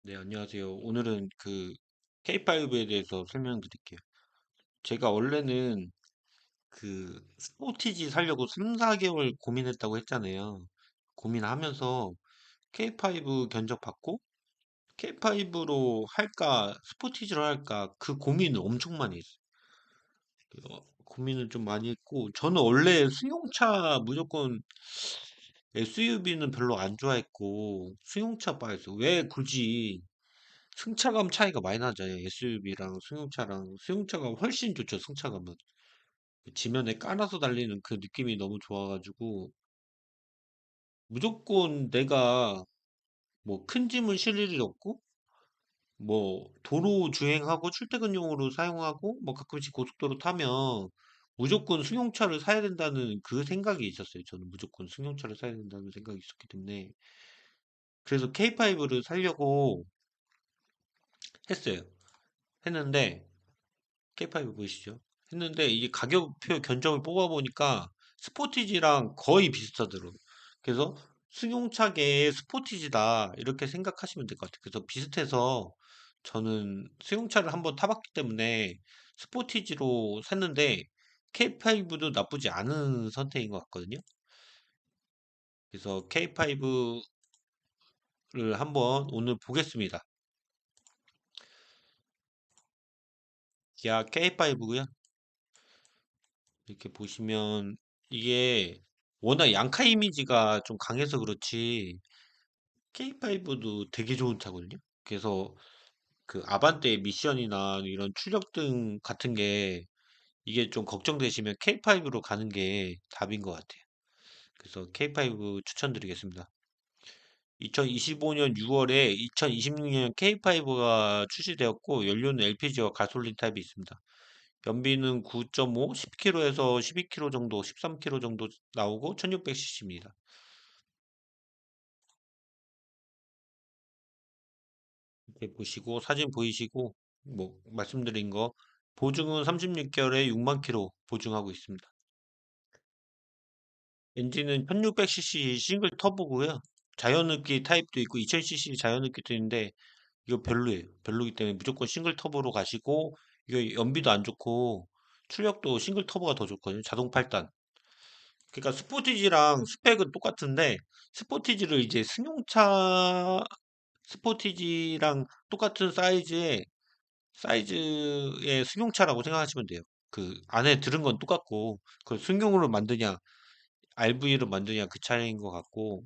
네, 안녕하세요. 오늘은 K5에 대해서 설명드릴게요. 제가 원래는 스포티지 사려고 3, 4개월 고민했다고 했잖아요. 고민하면서 K5 견적받고 K5로 할까, 스포티지로 할까, 그 고민을 엄청 많이 했어요. 고민을 좀 많이 했고, 저는 원래 승용차 무조건 SUV는 별로 안 좋아했고, 승용차 바에서 왜 굳이 승차감 차이가 많이 나잖아요. SUV랑 승용차랑 승용차가 훨씬 좋죠. 승차감은 그 지면에 깔아서 달리는 그 느낌이 너무 좋아가지고 무조건 내가 뭐 큰 짐을 실을 일 없고 뭐 도로 주행하고 출퇴근용으로 사용하고 뭐 가끔씩 고속도로 타면 무조건 승용차를 사야 된다는 그 생각이 있었어요. 저는 무조건 승용차를 사야 된다는 생각이 있었기 때문에 그래서 K5를 사려고 했어요. 했는데 K5 보이시죠? 했는데 이게 가격표 견적을 뽑아보니까 스포티지랑 거의 비슷하더라고요. 그래서 승용차계의 스포티지다 이렇게 생각하시면 될 것 같아요. 그래서 비슷해서 저는 승용차를 한번 타봤기 때문에 스포티지로 샀는데 K5도 나쁘지 않은 선택인 것 같거든요. 그래서 K5를 한번 오늘 보겠습니다. 기아 K5고요. 이렇게 보시면 이게 워낙 양카 이미지가 좀 강해서 그렇지 K5도 되게 좋은 차거든요. 그래서 그 아반떼 미션이나 이런 출력등 같은 게 이게 좀 걱정되시면 K5로 가는 게 답인 것 같아요. 그래서 K5 추천드리겠습니다. 2025년 6월에 2026년 K5가 출시되었고 연료는 LPG와 가솔린 타입이 있습니다. 연비는 9.5, 10km에서 12km 정도, 13km 정도 나오고 1600cc입니다. 이렇게 보시고 사진 보이시고 뭐 말씀드린 거 보증은 36개월에 6만 킬로 보증하고 있습니다. 엔진은 1600cc 싱글 터보고요. 자연흡기 타입도 있고 2000cc 자연흡기도 있는데 이거 별로예요. 별로기 때문에 무조건 싱글 터보로 가시고 이거 연비도 안 좋고 출력도 싱글 터보가 더 좋거든요. 자동 8단. 그러니까 스포티지랑 스펙은 똑같은데 스포티지를 이제 승용차 스포티지랑 똑같은 사이즈의 승용차라고 생각하시면 돼요. 그 안에 들은 건 똑같고 그 승용으로 만드냐 RV로 만드냐 그 차이인 것 같고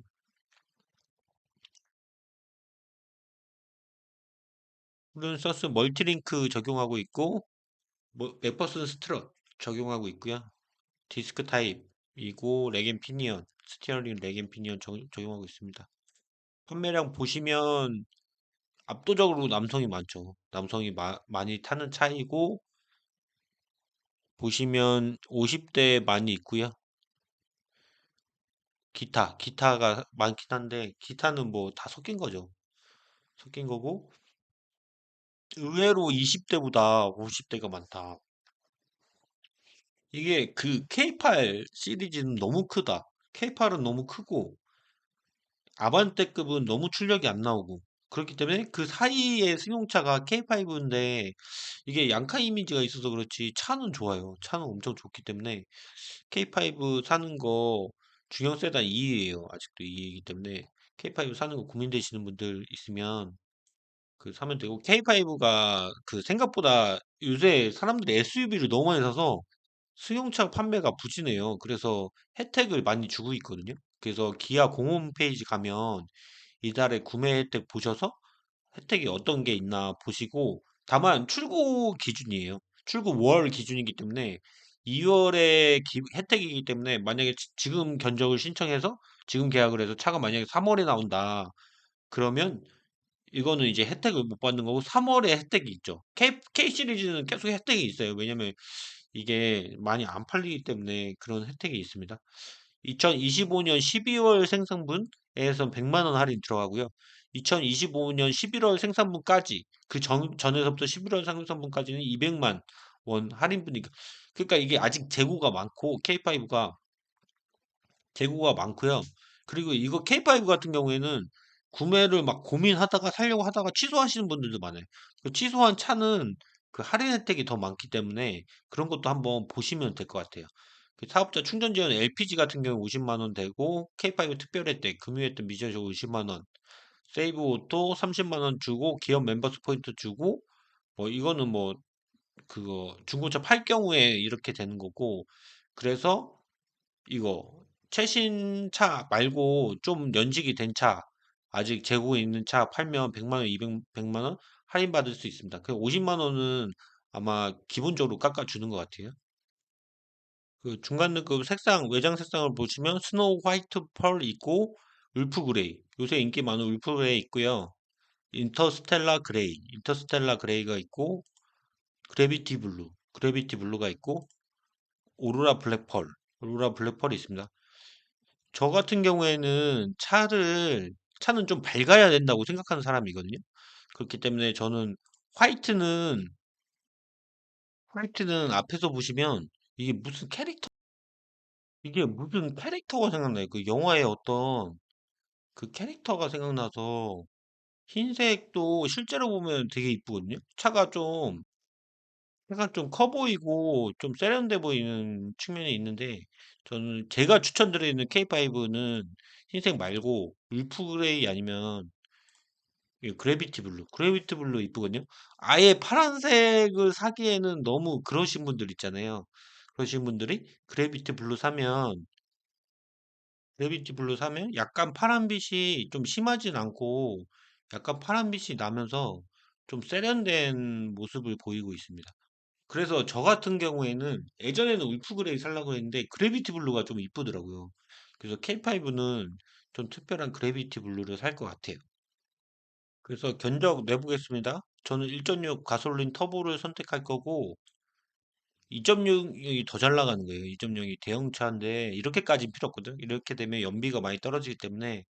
룰런서스 멀티링크 적용하고 있고 뭐 맥퍼슨 스트럿 적용하고 있고요. 디스크 타입이고 렉앤 피니언 스티어링 렉앤 피니언 적용하고 있습니다. 판매량 보시면 압도적으로 남성이 많죠. 남성이 많이 타는 차이고 보시면 50대 많이 있고요. 기타가 많긴 한데 기타는 뭐 다 섞인 거죠. 섞인 거고 의외로 20대보다 50대가 많다. 이게 그 K8 시리즈는 너무 크다. K8은 너무 크고 아반떼급은 너무 출력이 안 나오고 그렇기 때문에 그 사이에 승용차가 K5인데 이게 양카 이미지가 있어서 그렇지 차는 좋아요. 차는 엄청 좋기 때문에 K5 사는 거 중형 세단 2위예요. 아직도 2위이기 때문에 K5 사는 거 고민되시는 분들 있으면 그 사면 되고 K5가 그 생각보다 요새 사람들이 SUV를 너무 많이 사서 승용차 판매가 부진해요. 그래서 혜택을 많이 주고 있거든요. 그래서 기아 공홈 페이지 가면 이달에 구매 혜택 보셔서 혜택이 어떤 게 있나 보시고 다만 출고 기준이에요. 출고 5월 기준이기 때문에 2월에 혜택이기 때문에 만약에 지금 견적을 신청해서 지금 계약을 해서 차가 만약에 3월에 나온다. 그러면 이거는 이제 혜택을 못 받는 거고 3월에 혜택이 있죠. K 시리즈는 계속 혜택이 있어요. 왜냐면 이게 많이 안 팔리기 때문에 그런 혜택이 있습니다. 2025년 12월 생산분에선 100만 원 할인 들어가고요. 2025년 11월 생산분까지 전에서부터 11월 생산분까지는 200만 원 할인분이니까 그러니까 이게 아직 재고가 많고 K5가 재고가 많고요. 그리고 이거 K5 같은 경우에는 구매를 막 고민하다가 사려고 하다가 취소하시는 분들도 많아요. 그 취소한 차는 그 할인 혜택이 더 많기 때문에 그런 것도 한번 보시면 될 것 같아요. 그 사업자 충전 지원 LPG 같은 경우 50만 원 되고 K5 특별 혜택 금유 혜택 미저시 50만 원, 세이브 오토 30만 원 주고 기업 멤버스 포인트 주고 뭐 이거는 뭐 그거 중고차 팔 경우에 이렇게 되는 거고 그래서 이거 최신 차 말고 좀 연식이 된 차, 아직 재고에 있는 차 팔면 100만 원, 100만 원 할인 받을 수 있습니다. 그 50만 원은 아마 기본적으로 깎아주는 것 같아요. 그 중간 등급 색상, 외장 색상을 보시면 스노우 화이트 펄 있고 울프 그레이. 요새 인기 많은 울프 그레이 있고요. 인터스텔라 그레이가 있고 그래비티 블루, 그래비티 블루가 있고 오로라 블랙펄, 오로라 블랙펄이 있습니다. 저 같은 경우에는 차는 좀 밝아야 된다고 생각하는 사람이거든요. 그렇기 때문에 저는 화이트는, 화이트는 앞에서 보시면 이게 무슨 캐릭터가 생각나요. 그 영화의 어떤 그 캐릭터가 생각나서 흰색도 실제로 보면 되게 이쁘거든요. 차가 좀 약간 좀 커 보이고 좀 세련돼 보이는 측면이 있는데 저는 제가 추천드리는 K5는 흰색 말고 울프 그레이 아니면 이 그래비티 블루 이쁘거든요. 아예 파란색을 사기에는 너무 그러신 분들 있잖아요. 그러신 분들이 그래비티 블루 사면 약간 파란빛이 좀 심하진 않고 약간 파란빛이 나면서 좀 세련된 모습을 보이고 있습니다. 그래서 저 같은 경우에는 예전에는 울프 그레이 살라고 했는데 그래비티 블루가 좀 이쁘더라고요. 그래서 K5는 좀 특별한 그래비티 블루를 살 것 같아요. 그래서 견적 내보겠습니다. 저는 1.6 가솔린 터보를 선택할 거고 2.6이 더 잘 나가는 거예요. 2.0이 대형차인데 이렇게까지 필요 없거든. 이렇게 되면 연비가 많이 떨어지기 때문에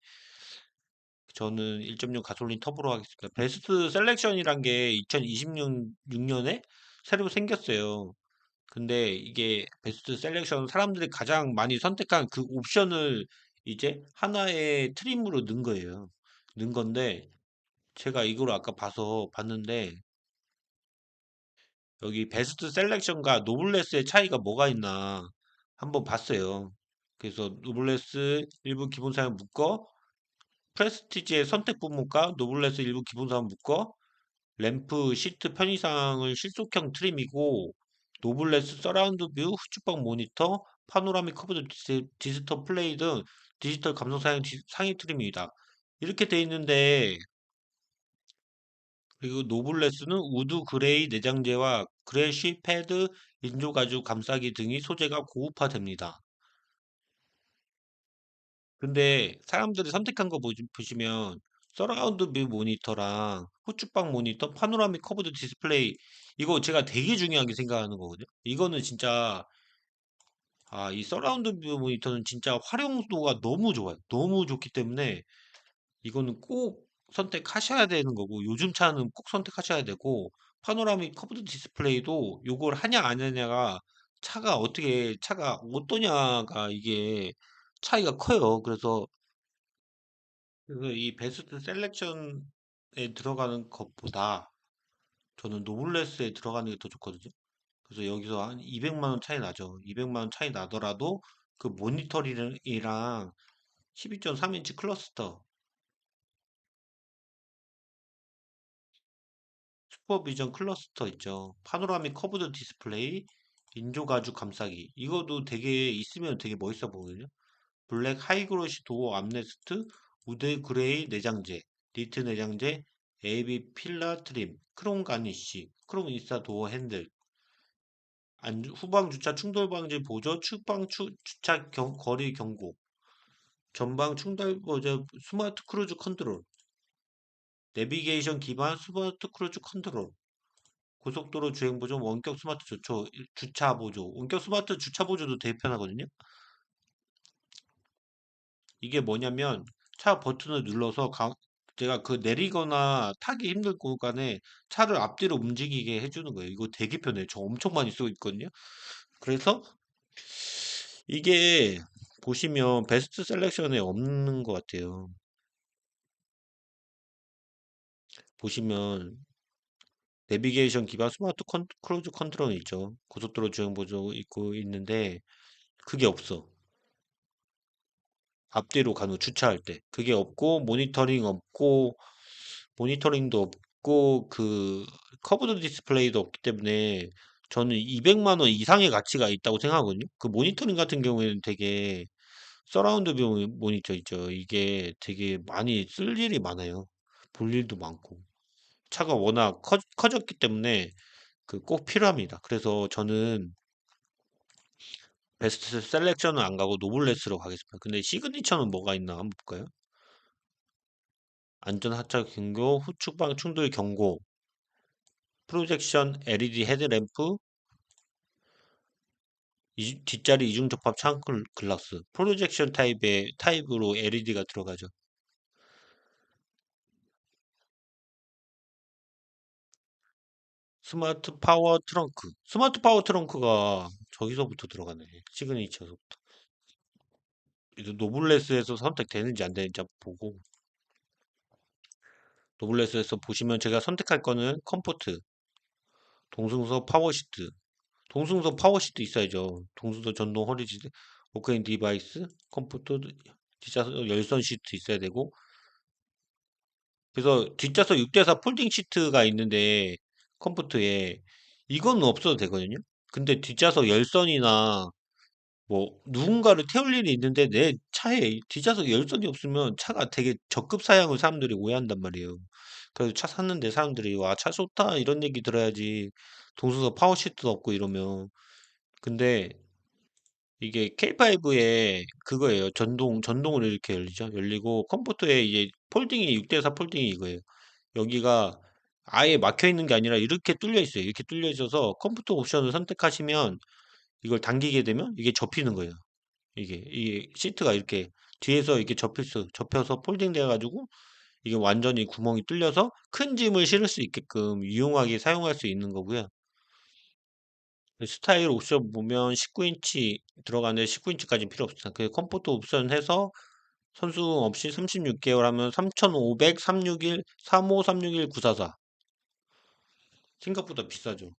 저는 1.6 가솔린 터보로 하겠습니다. 베스트 셀렉션이란 게 2026년에 새로 생겼어요. 근데 이게 베스트 셀렉션 사람들이 가장 많이 선택한 그 옵션을 이제 하나의 트림으로 넣은 거예요. 넣은 건데 제가 이걸 아까 봤는데 여기 베스트 셀렉션과 노블레스의 차이가 뭐가 있나 한번 봤어요. 그래서 노블레스 일부 기본 사양 묶어 프레스티지의 선택 부분과 노블레스 일부 기본 사양 묶어 램프 시트 편의상을 실속형 트림이고 노블레스 서라운드 뷰 후축방 모니터 파노라믹 커브드 디지털 플레이 등 디지털 감성 사양 상위 트림입니다. 이렇게 돼 있는데 그리고 노블레스는 우드 그레이 내장재와 그래쉬 패드 인조 가죽 감싸기 등이 소재가 고급화됩니다. 근데 사람들이 선택한 거 보시면 서라운드 뷰 모니터랑 후축방 모니터, 파노라믹 커브드 디스플레이 이거 제가 되게 중요하게 생각하는 거거든요. 이거는 진짜 이 서라운드 뷰 모니터는 진짜 활용도가 너무 좋아요. 너무 좋기 때문에 이거는 꼭 선택하셔야 되는 거고 요즘 차는 꼭 선택하셔야 되고 파노라믹 커브드 디스플레이도 요걸 하냐 안 하냐가 차가 어떠냐가 이게 차이가 커요. 그래서 이 베스트 셀렉션에 들어가는 것보다 저는 노블레스에 들어가는 게 더 좋거든요. 그래서 여기서 한 200만 원 차이 나죠. 200만 원 차이 나더라도 그 모니터링이랑 12.3인치 클러스터 슈퍼비전 클러스터 있죠. 파노라믹 커브드 디스플레이, 인조 가죽 감싸기. 이것도 되게 있으면 되게 멋있어 보거든요. 블랙 하이그로시 도어 암레스트, 우드 그레이 내장재, 니트 내장재, AB 필라 트림, 크롬 가니쉬, 크롬 인스타 도어 핸들, 후방 주차 충돌 방지 보조, 주차 거리 경고, 전방 충돌 보조, 스마트 크루즈 컨트롤, 내비게이션 기반 스마트 크루즈 컨트롤, 고속도로 주행 보조, 원격 스마트 주차 보조. 원격 스마트 주차 보조도 되게 편하거든요. 이게 뭐냐면 차 버튼을 눌러서 제가 그 내리거나 타기 힘들 구간에 차를 앞뒤로 움직이게 해주는 거예요. 이거 되게 편해요. 저 엄청 많이 쓰고 있거든요. 그래서 이게 보시면 베스트 셀렉션에 없는 것 같아요. 보시면 내비게이션 기반 스마트 크루즈 컨트롤 있죠. 고속도로 주행 보조 있고 있는데 그게 없어. 앞뒤로 가는 주차할 때 그게 없고 모니터링도 없고 그 커브드 디스플레이도 없기 때문에 저는 200만 원 이상의 가치가 있다고 생각하거든요. 그 모니터링 같은 경우에는 되게 서라운드 뷰 모니터 있죠. 이게 되게 많이 쓸 일이 많아요. 볼 일도 많고. 차가 워낙 커졌기 때문에 그 꼭 필요합니다. 그래서 저는 베스트 셀렉션은 안 가고 노블레스로 가겠습니다. 근데 시그니처는 뭐가 있나 한번 볼까요? 안전 하차 경고, 후측방 충돌 경고, 프로젝션 LED 헤드램프, 뒷자리 이중 접합 창글 글라스, 프로젝션 타입으로 LED가 들어가죠. 스마트 파워 트렁크가 저기서부터 들어가네. 시그니처서부터. 이제 노블레스에서 선택되는지 안 되는지 한번 보고, 노블레스에서 보시면 제가 선택할 거는 컴포트, 동승서 파워시트, 동승서 파워시트 있어야죠. 동승서 전동 허리지, 워크인 디바이스, 컴포트, 뒷좌석 열선 시트 있어야 되고, 그래서 뒷좌석 6대4 폴딩 시트가 있는데, 컴포트에, 이건 없어도 되거든요. 근데 뒷좌석 열선이나 뭐 누군가를 태울 일이 있는데 내 차에 뒷좌석 열선이 없으면 차가 되게 적급 사양을 사람들이 오해한단 말이에요. 그래서 차 샀는데 사람들이 와, 차 좋다 이런 얘기 들어야지. 동수서 파워시트도 없고 이러면. 근데 이게 K5에 그거예요. 전동으로 이렇게 열리죠. 열리고 컴포터에 이제 폴딩이 6대4 폴딩이 이거예요. 여기가 아예 막혀 있는 게 아니라 이렇게 뚫려 있어요. 이렇게 뚫려 있어서 컴포터 옵션을 선택하시면 이걸 당기게 되면 이게 접히는 거예요. 이게 시트가 이렇게 뒤에서 이렇게 접혀서 폴딩 돼가지고 이게 완전히 구멍이 뚫려서 큰 짐을 실을 수 있게끔 유용하게 사용할 수 있는 거고요. 스타일 옵션 보면 19인치 들어가는데 19인치까지는 필요 없습니다. 그 컴포트 옵션 해서 선수금 없이 36개월 하면 3,500, 361, 35, 361, 944. 생각보다 비싸죠.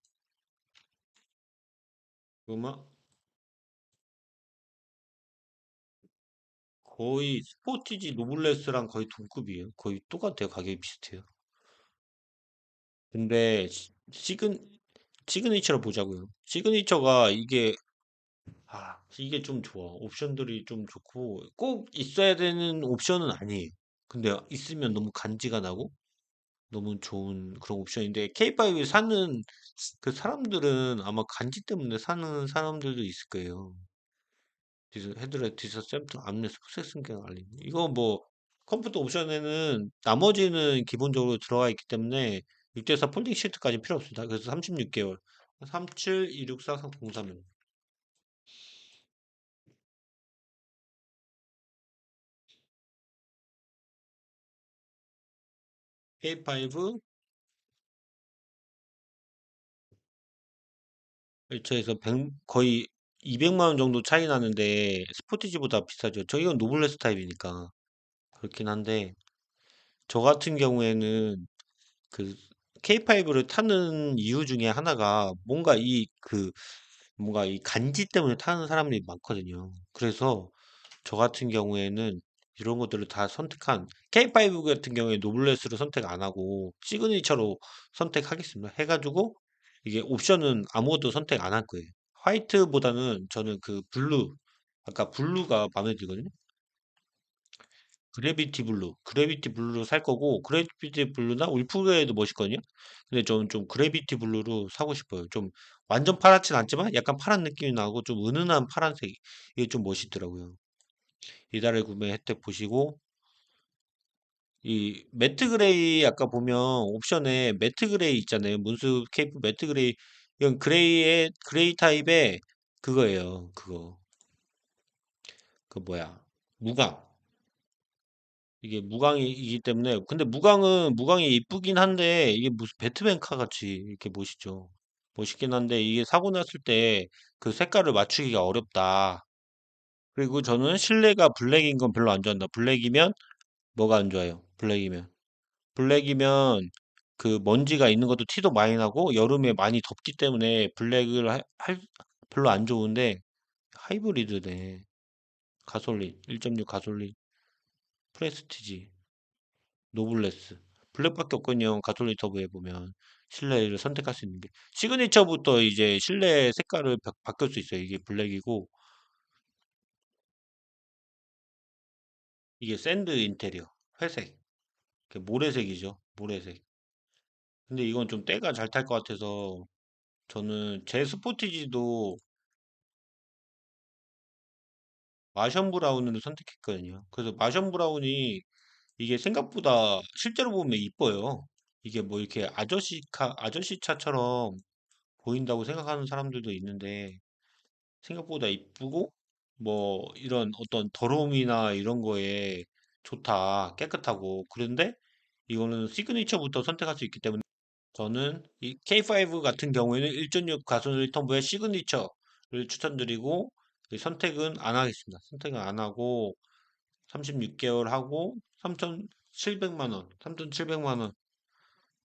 그러면 거의 스포티지 노블레스랑 거의 동급이에요. 거의 똑같아요. 가격이 비슷해요. 근데 시그니처를 보자고요. 시그니처가 이게 좀 좋아. 옵션들이 좀 좋고 꼭 있어야 되는 옵션은 아니에요. 근데 있으면 너무 간지가 나고 너무 좋은 그런 옵션인데 K5 사는 그 사람들은 아마 간지 때문에 사는 사람들도 있을 거예요. 헤드라이트 디서 샘플 암레스 폭색승경 알림. 이거 뭐 컴퓨터 옵션에는 나머지는 기본적으로 들어가 있기 때문에 6대4 폴딩 시트까지 필요 없습니다. 그래서 36개월 37264303은 K5 일처에서 거의 200만 원 정도 차이 나는데 스포티지보다 비싸죠. 저기건 노블레스 타입이니까 그렇긴 한데 저 같은 경우에는 그 K5를 타는 이유 중에 하나가 뭔가 이 간지 때문에 타는 사람들이 많거든요. 그래서 저 같은 경우에는 이런 것들을 다 K5 같은 경우에 노블레스를 선택 안 하고 시그니처로 선택하겠습니다. 해가지고 이게 옵션은 아무것도 선택 안 할 거예요. 화이트보다는 저는 그 아까 블루가 마음에 들거든요. 그래비티 블루로 살 거고, 그래비티 블루나 울프레도 멋있거든요. 근데 저는 좀 그래비티 블루로 사고 싶어요. 좀 완전 파랗진 않지만 약간 파란 느낌이 나고 좀 은은한 파란색. 이게 좀 멋있더라고요. 이달의 구매 혜택 보시고, 이 매트 그레이 아까 보면 옵션에 매트 그레이 있잖아요. 문스 케이프 매트 그레이. 이건 그레이 타입의 그거예요. 그 뭐야. 무광. 이게 무광이기 때문에 근데 무광이 이쁘긴 한데 이게 무슨 배트맨 카 같이 이렇게 멋있죠. 멋있긴 한데 이게 사고 났을 때 그 색깔을 맞추기가 어렵다. 그리고 저는 실내가 블랙인 건 별로 안 좋아한다. 블랙이면 뭐가 안 좋아요? 블랙이면 그 먼지가 있는 것도 티도 많이 나고 여름에 많이 덥기 때문에 블랙을 별로 안 좋은데 하이브리드네. 가솔린 1.6 가솔린 프레스티지 노블레스 블랙밖에 없거든요. 가솔린 터보에 보면 실내를 선택할 수 있는 게 시그니처부터 이제 실내 색깔을 바꿀 수 있어요. 이게 블랙이고 이게 샌드 인테리어 회색 그 모래색이죠. 모래색. 근데 이건 좀 때가 잘 탈 것 같아서 저는 제 스포티지도 마션 브라운을 선택했거든요. 그래서 마션 브라운이 이게 생각보다 실제로 보면 이뻐요. 이게 뭐 이렇게 아저씨 차처럼 보인다고 생각하는 사람들도 있는데 생각보다 이쁘고 뭐 이런 어떤 더러움이나 이런 거에 좋다, 깨끗하고 그런데 이거는 시그니처부터 선택할 수 있기 때문에 저는 이 K5 같은 경우에는 1.6 가솔린 텀보의 시그니처를 추천드리고 이 선택은 안 하겠습니다. 선택은 안 하고 36개월 하고 3,700만 원, 3,700만 원,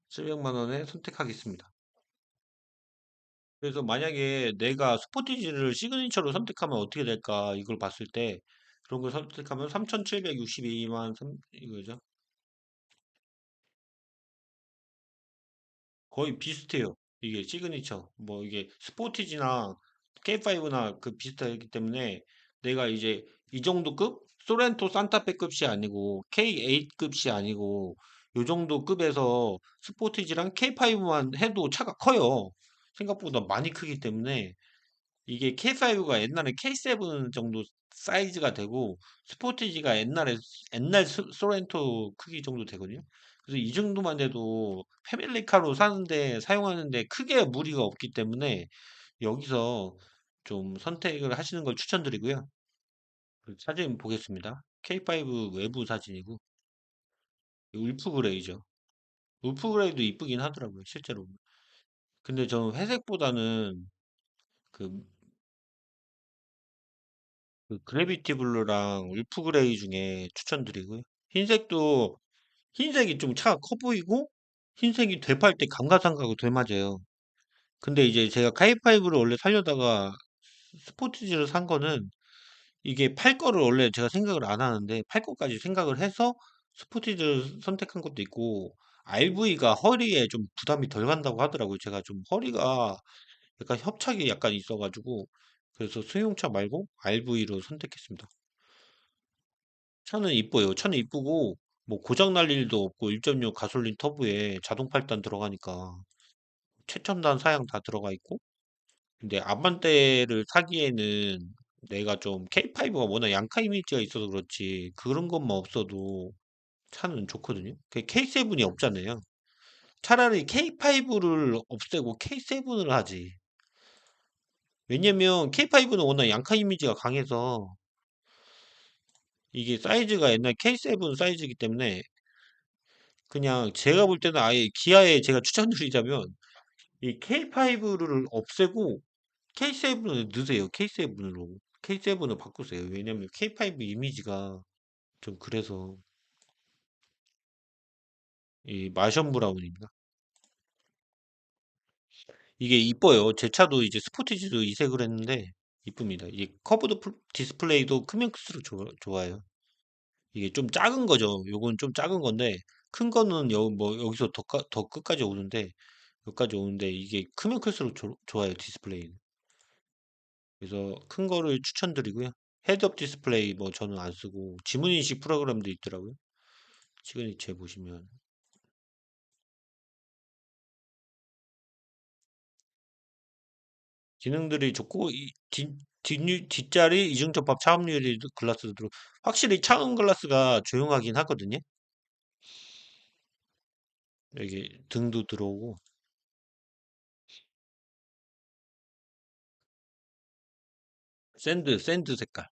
700만 원에 선택하겠습니다. 그래서 만약에 내가 스포티지를 시그니처로 선택하면 어떻게 될까 이걸 봤을 때 그런 걸 선택하면 3,762만 이거죠. 거의 비슷해요. 이게 시그니처. 뭐 이게 스포티지나 K5나 그 비슷하기 때문에 내가 이제 이 정도 급? 소렌토 산타페 급이 아니고 K8 급이 아니고 요 정도 급에서 스포티지랑 K5만 해도 차가 커요. 생각보다 많이 크기 때문에 이게 K5가 옛날에 K7 정도 사이즈가 되고 스포티지가 옛날 소렌토 크기 정도 되거든요. 그래서 이 정도만 돼도 패밀리카로 사는데 사용하는데 크게 무리가 없기 때문에 여기서 좀 선택을 하시는 걸 추천드리고요. 그 사진 보겠습니다. K5 외부 사진이고 울프 그레이죠. 울프 그레이도 이쁘긴 하더라고요, 실제로. 근데 저는 회색보다는 그 그 그래비티 블루랑 울프 그레이 중에 추천드리고요. 흰색도 흰색이 좀 차가 커 보이고 흰색이 되팔 때 감가상가하고 되맞아요. 근데 이제 제가 카이5를 원래 살려다가 스포티지를 산 거는 이게 팔 거를 원래 제가 생각을 안 하는데 팔 거까지 생각을 해서 스포티지를 선택한 것도 있고 RV가 허리에 좀 부담이 덜 간다고 하더라고요. 제가 좀 허리가 약간 협착이 약간 있어가지고 그래서 승용차 말고 RV로 선택했습니다. 차는 이뻐요. 차는 이쁘고 뭐 고장 날 일도 없고 1.6 가솔린 터보에 자동 8단 들어가니까 최첨단 사양 다 들어가 있고 근데 아반떼를 사기에는 내가 좀 K5가 워낙 양카 이미지가 있어서 그렇지 그런 것만 없어도 차는 좋거든요. K7이 없잖아요. 차라리 K5를 없애고 K7을 하지. 왜냐면 K5는 워낙 양카 이미지가 강해서 이게 사이즈가 옛날 K7 사이즈이기 때문에 그냥 제가 볼 때는 아예 기아에 제가 추천드리자면 이 K5를 없애고 K7을 넣으세요. K7으로. K7을 바꾸세요. 왜냐면 K5 이미지가 좀 그래서 이 마션 브라운입니다. 이게 이뻐요. 제 차도 이제 스포티지도 이색을 했는데 이쁩니다. 이게 커브드 디스플레이도 크면 클수록 좋아요. 이게 좀 작은 거죠. 요건 좀 작은 건데 큰 거는 뭐 여기서 더 끝까지 오는데 여기까지 오는데 이게 크면 클수록 좋아요. 디스플레이는. 그래서 큰 거를 추천드리고요. 헤드업 디스플레이 뭐 저는 안 쓰고 지문인식 프로그램도 있더라고요. 시그니처에 보시면 기능들이 좋고 뒷자리 이중접합 차음유리 글라스도 들어 확실히 차음 글라스가 조용하긴 하거든요. 여기 등도 들어오고 샌드 색깔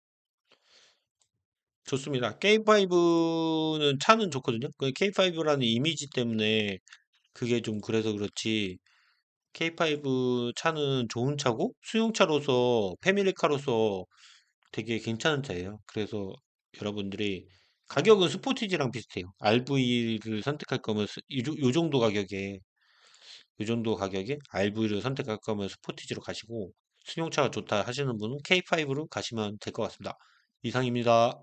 좋습니다. K5는 차는 좋거든요. 그 K5라는 이미지 때문에 그게 좀 그래서 그렇지 K5 차는 좋은 차고 수용차로서 패밀리카로서 되게 괜찮은 차예요. 그래서 여러분들이 가격은 스포티지랑 비슷해요. RV를 선택할 거면 요 정도 가격에 RV를 선택할 거면 스포티지로 가시고 승용차가 좋다 하시는 분은 K5로 가시면 될 것 같습니다. 이상입니다.